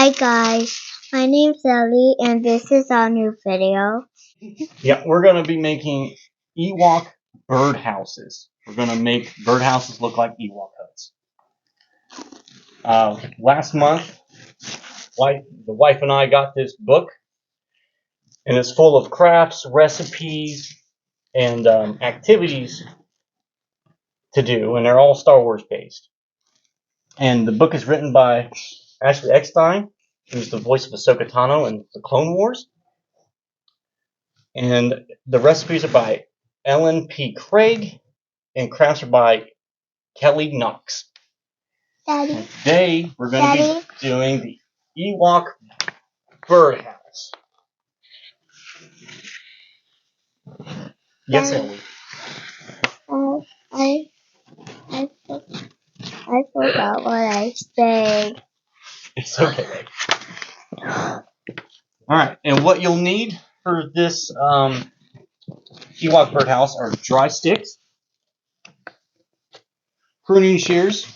Hi guys, my name's Ellie and this is our new video. Yeah, we're going to be making Ewok birdhouses. We're going to make birdhouses look like Ewok huts. Last month, the wife and I got this book, and it's full of crafts, recipes, and activities to do, and they're all Star Wars based. And the book is written by Ashley Eckstein, who's the voice of Ahsoka Tano in the Clone Wars. And the recipes are by Ellen P. Craig, and crafts are by Kelly Knox. Daddy. And today we're going to be doing the Ewok birdhouse. Yes, Ellie. I forgot what I said. It's okay. Alright, and what you'll need for this Ewok birdhouse are dry sticks, pruning shears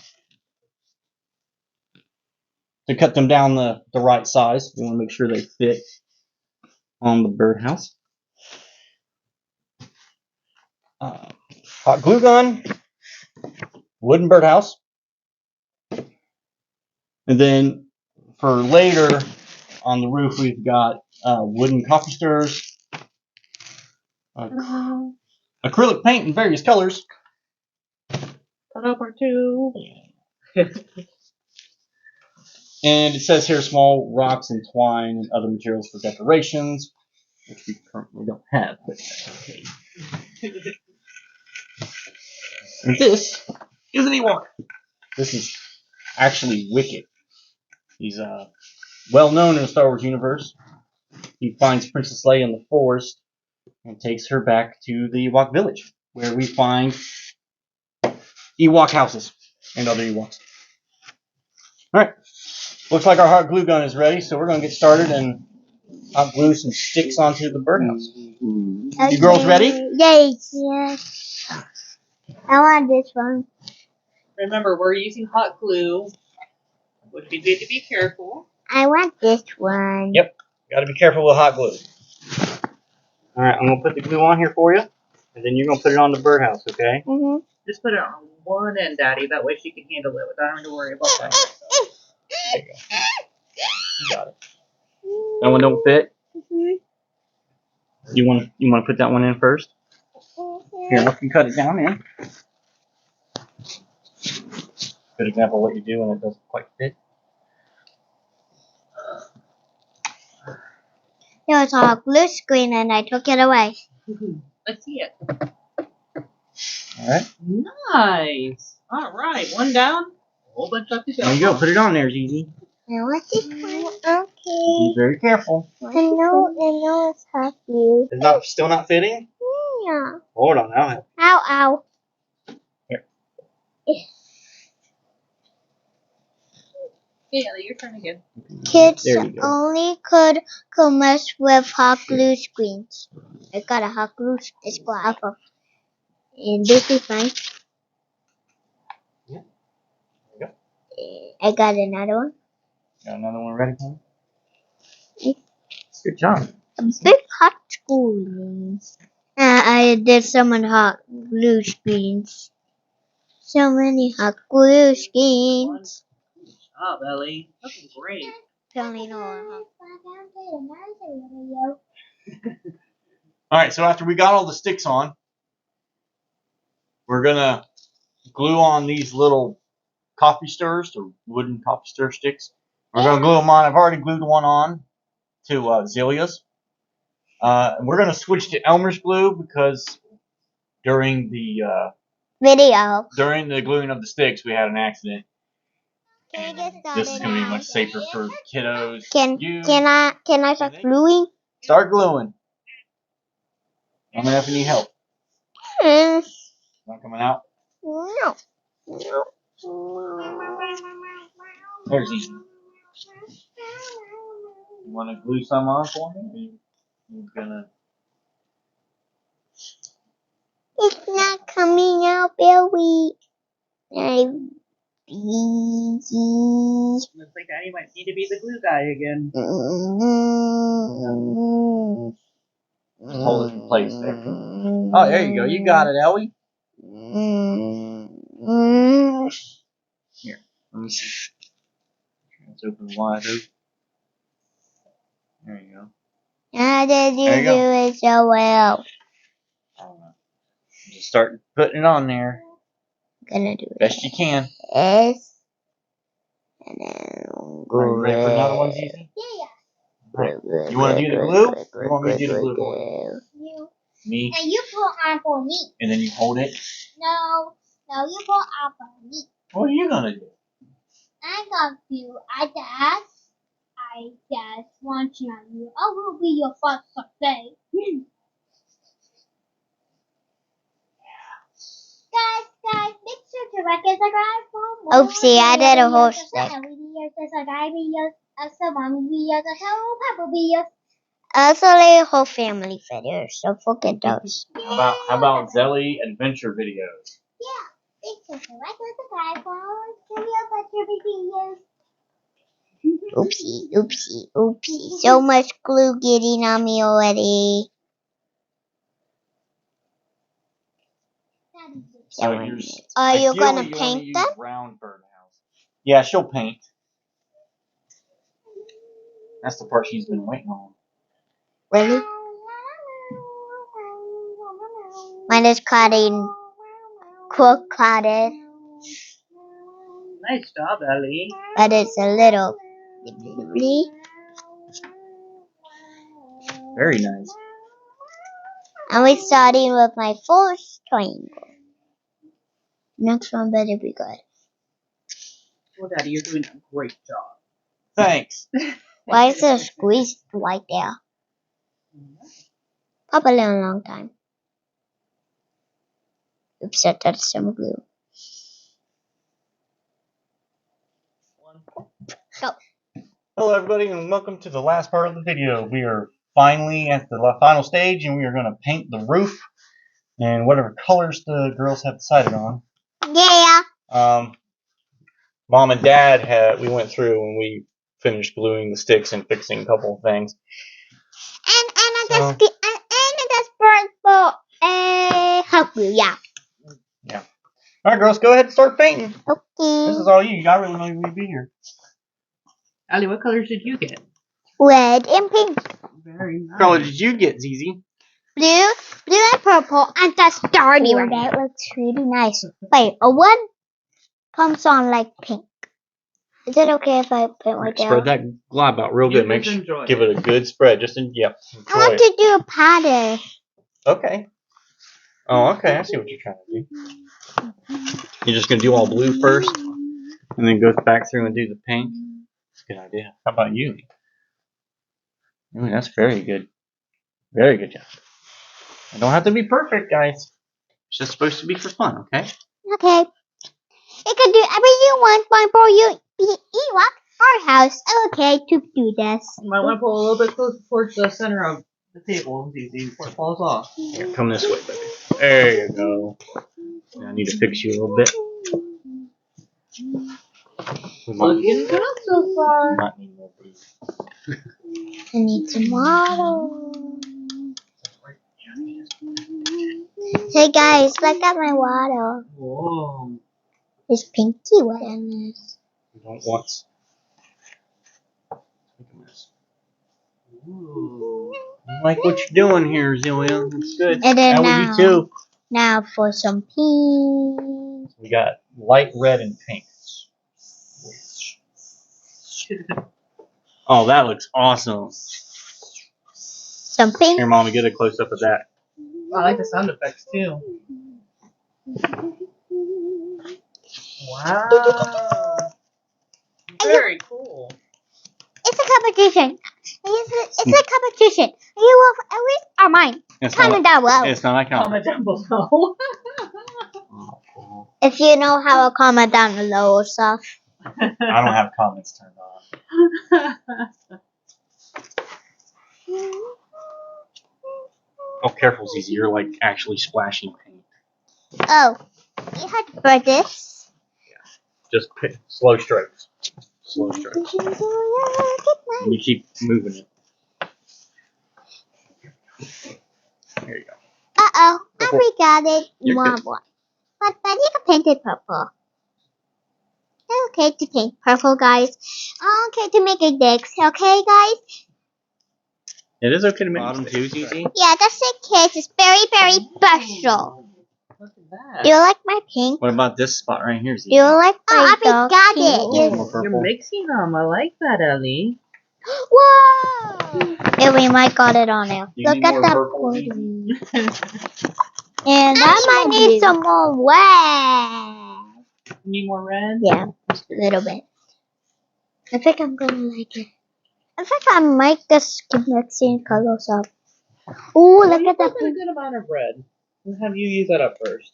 to cut them down the right size. You want to make sure they fit on the birdhouse. Hot glue gun, wooden birdhouse, and then for later on the roof we've got wooden coffee stirrers, acrylic paint in various colors. Cut up our two. And it says here small rocks and twine and other materials for decorations, which we currently don't have, but that's okay. And this is an Ewok. This is actually Wicket. He's well known in the Star Wars universe. He finds Princess Leia in the forest and takes her back to the Ewok village, where we find Ewok houses and other Ewoks. Alright, looks like our hot glue gun is ready, so we're going to get started and hot glue some sticks onto the birdhouse. Okay. You girls ready? Yes. I want this one. Remember, we're using hot glue, which we need to be careful. I want this one. Yep, got to be careful with hot glue. Alright, I'm going to put the glue on here for you, and then you're going to put it on the birdhouse, okay? Mm-hmm. Just put it on one end, Daddy. That way she can handle it without having to worry about that. There you go. You got it. That one don't fit? You want to put that one in first? Here, I can cut it down in. Good example of what you do when it doesn't quite fit. There was a blue screen and I took it away. Let's see it. Alright. Nice. All right, one down. A whole bunch up to go. There you go. Put it on there, Zizi. I want this one. Be Okay. very careful. I know it's hot glue. It's still not fitting? Yeah. Hold on, I'll help. Ow. Here. Yeah, your turn again. Kids There you go. only could mess with hot glue screens. I got a hot glue stick off of. And this is fine. Yeah. There you I got another one. Got another one ready for you? Good job. A big hot glue. I did so many hot glue screens. So many hot glue screens. Good job, Ellie. That's great. Apparently no. Alright, so after we got all the sticks on, we're going to glue on these little coffee stirrers, or wooden coffee stir sticks. We're going to glue them on. I've already glued one on to Zelia's. We're going to switch to Elmer's glue because during the gluing of the sticks, we had an accident. And this is going to be much safer for kiddos. Can I start gluing? Start gluing. Let me know if you need help. Not coming out? No. There's easy. You want to glue some on for me? You're gonna. It's not coming out, Billy. Looks like Daddy might need to be the glue guy again. Just hold it in place there. Oh, there you go. You got it, Ellie. Here. Let me see. Let's open wide open. There you go. How did you There you do it so well? Just start putting it on there. I'm gonna do it. Best you can. Yes. And then Are you ready for another one, Zizi? Right. You want to do the glue? Or you want me to do the glue for you? You. Me? And you pull on for me. And then you hold it? No, you pull on for me. What are you going to do? I got you. I just want you. I will be your first birthday. Guys, make sure to like and subscribe for more. Oopsie, I did a whole stick. Also, like whole family videos, so forget those. How about Zelly adventure videos? Yeah, make sure to like and subscribe for more videos. Oopsie. So much glue getting on me already. So Are you gonna paint them? Round birdhouse. Yeah, she'll paint. That's the part she's been waiting on. Really? Mine is cutting clouded. Nice job, Ellie. But it's a little. Very nice. And we're starting with my first triangle. Next one better be good. Well, Daddy, you're doing a great job. Thanks. Why is there a squeeze right there? Probably a long time. Oops, I touched some glue. Go. Hello everybody and welcome to the last part of the video. We are finally at the final stage and we are going to paint the roof and whatever colors the girls have decided on. Yeah. Mom and Dad we went through and we finished gluing the sticks and fixing a couple of things. And I just purple hot glue, yeah. Yeah. Alright girls, go ahead and start painting. Okay. This is all you. I really don't need to be here. Ellie, what colors did you get? Red and pink. Very nice. What color did you get, Zizi? Blue and purple, and that's starry right now. That looks really nice. Wait, a one comes on like pink. Is it okay if I paint right there? Spread that glob out real good. Make sure, give it a good spread. Yep. I want to do a pattern. Okay. Oh, okay. I see what you're trying to do. You're just gonna do all blue first, and then go back through and do the pink. That's a good idea. How about you? Ooh, that's very good. Very good job. It don't have to be perfect, guys. It's just supposed to be for fun, okay? Okay. You can do everything you want for you Ewok our house. Okay to do this. You might want to pull a little bit closer towards the center of the table before it falls off. Here, come this way, baby. There you go. Now I need to fix you a little bit. Looking good so far. Might need more glue. I need some water. Hey guys, look at my water. Whoa. There's pinky wet in this. We don't want. Ooh. I like what you're doing here, Zillian. It's good. And then That would you too. Now for some pink. We got light red and pink. Oh, that looks awesome. Some pink. Here, Mommy, get a close up of that. I like the sound effects too. Wow. Very cool. It's a competition. It's a competition. You will always are mine. Comment down below. It's not a Comment down below. If you know how to comment down below or stuff. I don't have comments turned on. Oh, careful, Zizi. You're like actually splashing paint. Oh, you had to burn this. Just pick slow strokes. Slow strokes. And you keep moving it. There you go. Uh-oh, and we got it. You're More good. one. But you can paint it purple. Okay, to paint purple, guys. Okay, to make a deck. Okay, guys? It is okay to make bottom too, easy. Yeah, that's it, kids. It's very, very special. Look at that. Do you like my pink? What about this spot right here? Do you like my dark got Pink? it. More You're purple. mixing them. I like that, Ellie. Whoa! Yeah, we might got it on there. You Look need at more that purple, booty. You And I might need some more red. need more red? Yeah, just a little bit. I think I'm gonna like it. I think I might just keep mixing colors up. Ooh, Well, look you at that. put in a good amount of red. We'll have you use that up first.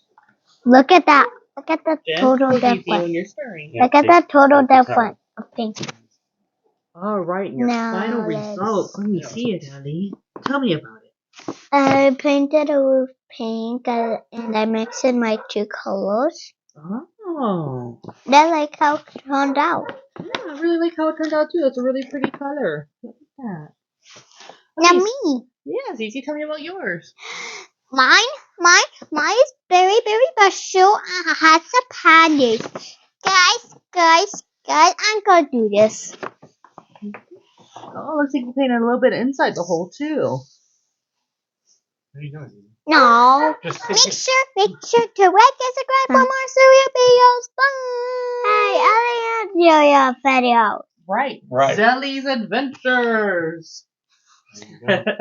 Look at that. Look at the Gentle, total easy when difference. you're stirring. Yeah, Look at that total difference of pink. All right, your Now final let's- result. Let me see it, Ellie. Tell me about it. I painted it with pink and I mixed in my two colors. Oh. Then like how it turned out. Yeah, I really like how it turned out too. It's a really pretty color. Look at that. Now Okay, me. Yeah, Zizi, tell me about yours. Mine is very, very special and has a pandas. Guys, I'm gonna do this. Oh, looks like you painted a little bit inside the hole too. What are you doing, Zizi? No. Just Make sure to like and subscribe for more serial videos. Bye. Hey, Elliot, video. Right. Right. Zelly's Adventures. There you go.